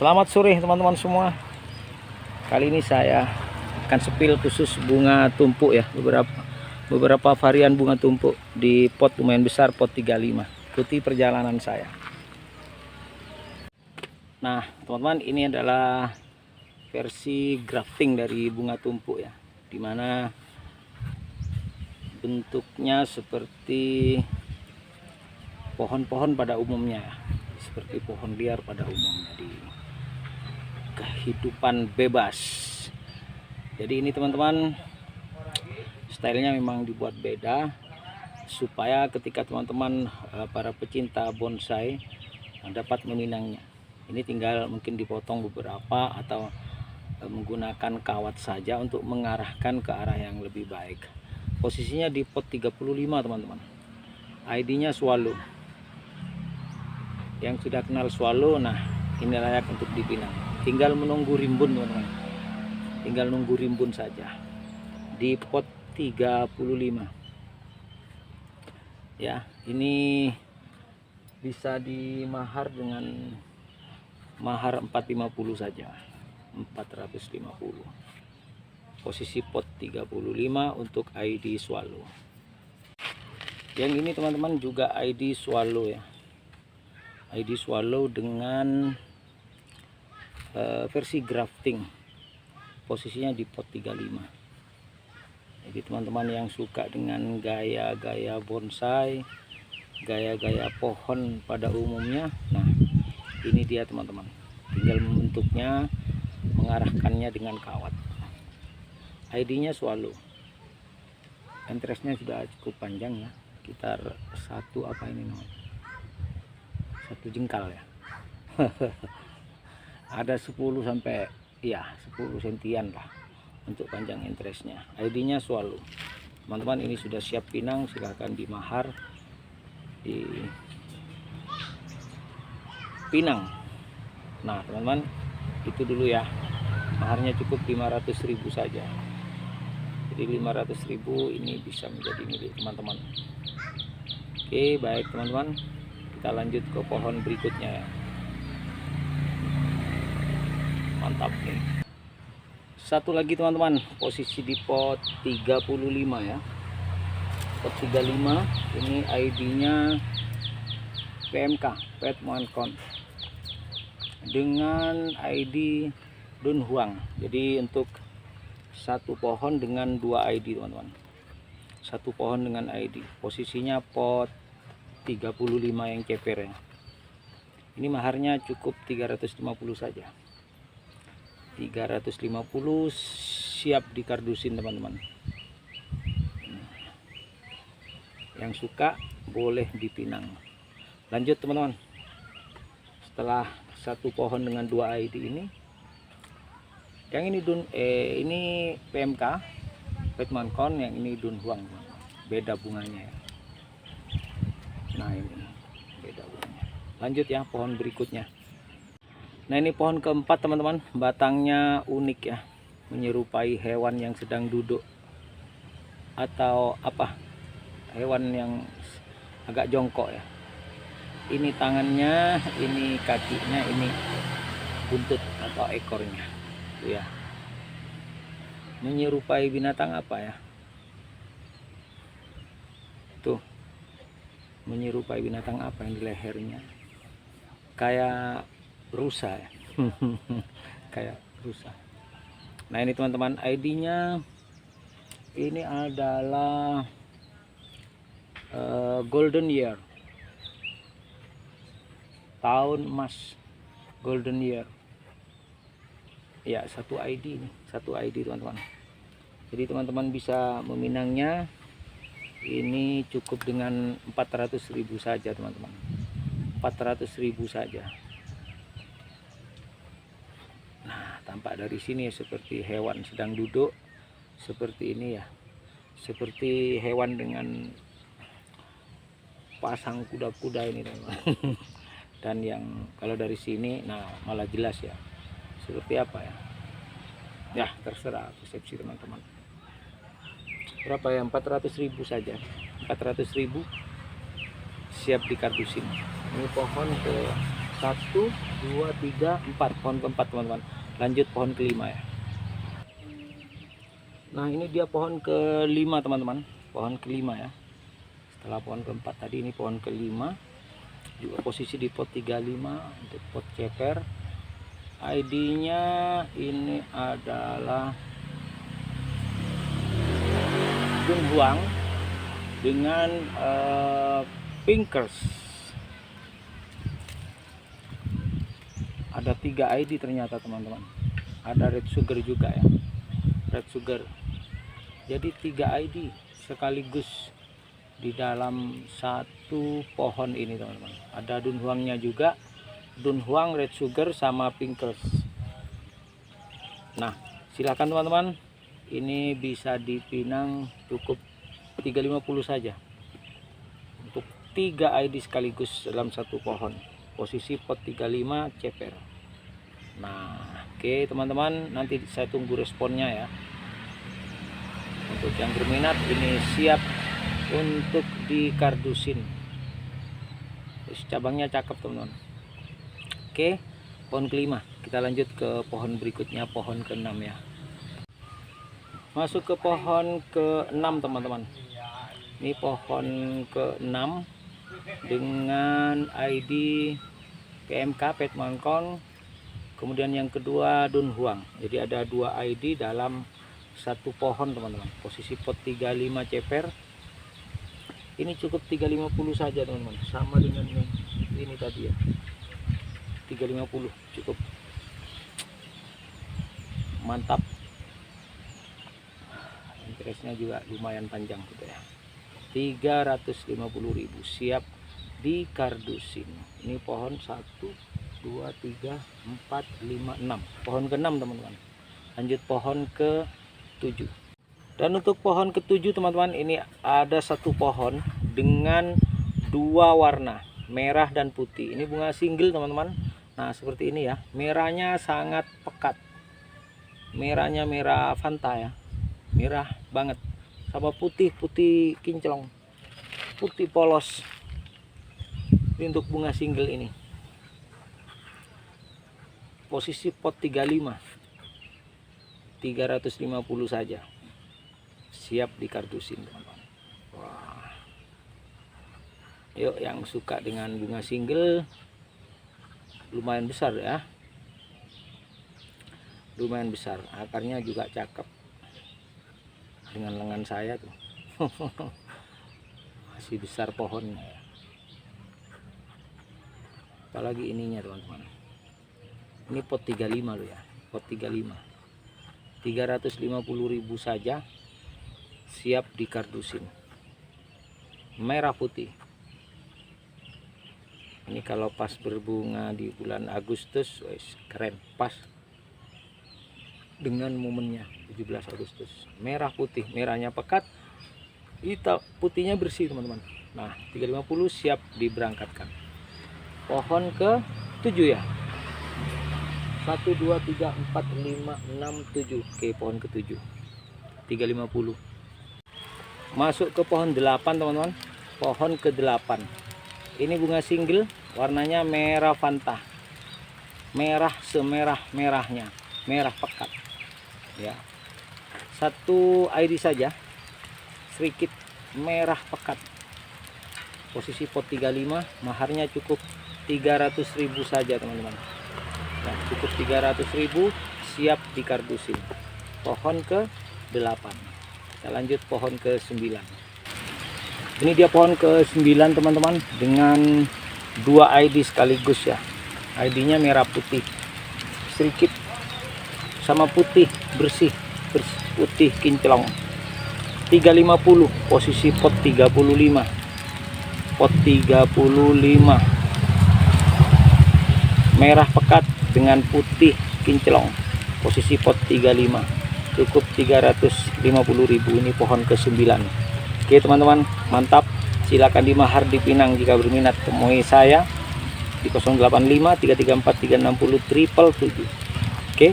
Selamat sore teman-teman semua. Kali ini saya akan sepil khusus bunga tumpuk ya, beberapa varian bunga tumpuk di pot lumayan besar, pot 35. Ikuti perjalanan saya. Nah teman-teman, ini adalah versi grafting dari bunga tumpuk ya, dimana bentuknya seperti pohon-pohon pada umumnya ya, seperti pohon liar pada umumnya di kehidupan bebas. Jadi ini teman-teman, stylenya memang dibuat beda supaya ketika teman-teman para pecinta bonsai dapat meminangnya. Ini tinggal mungkin dipotong beberapa atau menggunakan kawat saja untuk mengarahkan ke arah yang lebih baik. Posisinya di pot 35 teman-teman. ID-nya swallow. Yang sudah kenal swallow, nah ini layak untuk dipinang. Tinggal menunggu rimbun teman-teman, tinggal nunggu rimbun saja di pot 35 ya. Ini bisa dimahar dengan mahar 450 saja, 450. Posisi pot 35 untuk ID swallow. Yang ini teman-teman juga ID swallow ya, ID swallow dengan versi grafting, posisinya di pot 35. Jadi teman-teman yang suka dengan gaya-gaya bonsai, gaya-gaya pohon pada umumnya, nah ini dia teman-teman. Tinggal membentuknya, mengarahkannya dengan kawat. ID-nya swallow. Interestnya sudah cukup panjang ya, sekitar satu jengkal ya. Ada 10 sampai ya 10 sentian lah untuk panjang interestnya. ID-nya swallow. Teman-teman, ini sudah siap pinang, silahkan dimahar, di pinang. Nah teman-teman, itu dulu ya, maharnya cukup 500.000 saja. Jadi 500.000 ini bisa menjadi milik teman-teman. Oke, baik teman-teman, kita lanjut ke pohon berikutnya ya. Mantap nih. Satu lagi teman-teman, posisi di pot 35 ya. Pot 35 ini ID-nya PMK, Pet Moncon, dengan ID Dunhuang. Jadi untuk satu pohon dengan 2 ID teman-teman. Satu pohon dengan ID. Posisinya pot 35 yang ceper ya. Ini maharnya cukup 350 saja. 350 siap dikardusin teman-teman. Yang suka boleh dipinang. Lanjut teman-teman. Setelah satu pohon dengan 2 ID ini, yang ini ini PMK Pet Moncon, yang ini Dunhuang. Beda bunganya ya. Nah ini beda bunganya. Lanjut ya, pohon berikutnya. Nah ini pohon keempat teman-teman, batangnya unik ya, menyerupai hewan yang sedang duduk atau apa, hewan yang agak jongkok ya. Ini tangannya, ini kakinya, ini buntut atau ekornya tuh ya, menyerupai binatang apa ya, tuh menyerupai binatang apa yang di lehernya, kayak rusa ya. Kayak rusa. Nah ini teman-teman, ID-nya ini adalah golden year, tahun emas, golden year ya. Satu ID nih, satu ID teman-teman. Jadi teman-teman bisa meminangnya. Ini cukup dengan 400.000 saja teman-teman, 400.000 saja. Tampak dari sini seperti hewan sedang duduk seperti ini ya, seperti hewan dengan pasang kuda-kuda ini teman-teman. Dan yang kalau dari sini, nah malah jelas ya, seperti apa ya. Ya terserah persepsi teman-teman. Berapa ya, 400.000 saja, 400.000 siap dikardusin. Ini pohon ke 1, 2, 3, 4. Pohon keempat teman-teman. Lanjut pohon kelima ya. Nah ini dia pohon kelima teman-teman. Pohon kelima ya. Setelah pohon keempat tadi, ini pohon kelima. Juga posisi di pot 35 untuk pot ceper. ID-nya ini adalah Dunhuang dengan Pinkers. Ada 3 ID ternyata teman-teman. Ada Red Sugar juga ya, Red Sugar. Jadi 3 ID sekaligus di dalam satu pohon ini teman-teman. Ada Dunhuangnya juga, Dunhuang, Red Sugar sama Pinkers. Nah silakan teman-teman, ini bisa dipinang cukup 350 saja untuk 3 ID sekaligus dalam satu pohon. Posisi pot 35 ceper. Nah oke teman-teman, nanti saya tunggu responnya ya. Untuk yang berminat ini siap untuk dikardusin. Terus cabangnya cakep teman-teman. Oke, pohon kelima. Kita lanjut ke pohon berikutnya, pohon ke-6 ya. Masuk ke pohon ke-6 teman-teman. Ini pohon ke-6 dengan ID PMK Pet Mangkong. Kemudian yang kedua Dunhuang. Jadi ada 2 ID dalam satu pohon teman-teman. Posisi pot 35 ceper. Ini cukup 350 saja teman-teman. Sama dengan ini tadi ya. 350 cukup. Mantap. Interestnya juga lumayan panjang gitu ya. 350.000 siap dikardusin. Ini pohon 1, 2, 3, 4, 5, 6. Pohon ke-6 teman-teman. Lanjut pohon ke-7. Dan untuk pohon ke-7 teman-teman, ini ada satu pohon dengan 2 warna, merah dan putih. Ini bunga single teman-teman. Nah seperti ini ya, merahnya sangat pekat. Merahnya merah Fanta ya, merah banget. Sama putih kinclong, putih polos. Ini untuk bunga single ini. Posisi pot 35, 350 saja. Siap dikardusin teman-teman. Wah. Yuk yang suka dengan bunga single, lumayan besar ya, lumayan besar, akarnya juga cakep dengan lengan saya tuh. Masih besar pohonnya ya. Apalagi ininya teman-teman, ini pot 35 loh ya, pot 35, 350.000 saja, siap dikardusin. Merah putih. Ini kalau pas berbunga di bulan Agustus, wes keren, pas dengan momennya 17 Agustus. Merah putih, merahnya pekat, hitam putihnya bersih teman-teman. Nah 350 siap diberangkatkan. Pohon ke-7 ya. 1, 2, 3, 4, 5, 6, 7. Oke, pohon ke-7 350. Masuk ke pohon 8 teman-teman. Pohon ke-8. Ini bunga single, warnanya merah Fanta. Merah semerah-merahnya, merah pekat. Ya. Satu ID saja. Sedikit merah pekat. Posisi pot 35, maharnya cukup 300.000 saja teman-teman. Nah, cukup 300.000, siap dikardusin. Pohon ke-8. Kita lanjut pohon ke-9. Ini dia pohon ke-9 teman-teman, dengan 2 ID sekaligus ya. ID-nya merah putih sedikit sama putih bersih, putih kinclong. 350, posisi pot 35. Pot 35. Merah pekat dengan putih kinclong. Posisi pot 35. Cukup 350.000. Ini pohon ke-9. Oke teman-teman, mantap. Silakan dimahar dipinang jika berminat. Temui saya di 085 334 360 777. Oke.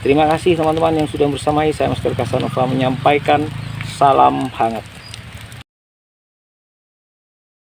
Terima kasih teman-teman yang sudah bersamai. Saya Master Casanova menyampaikan salam hangat.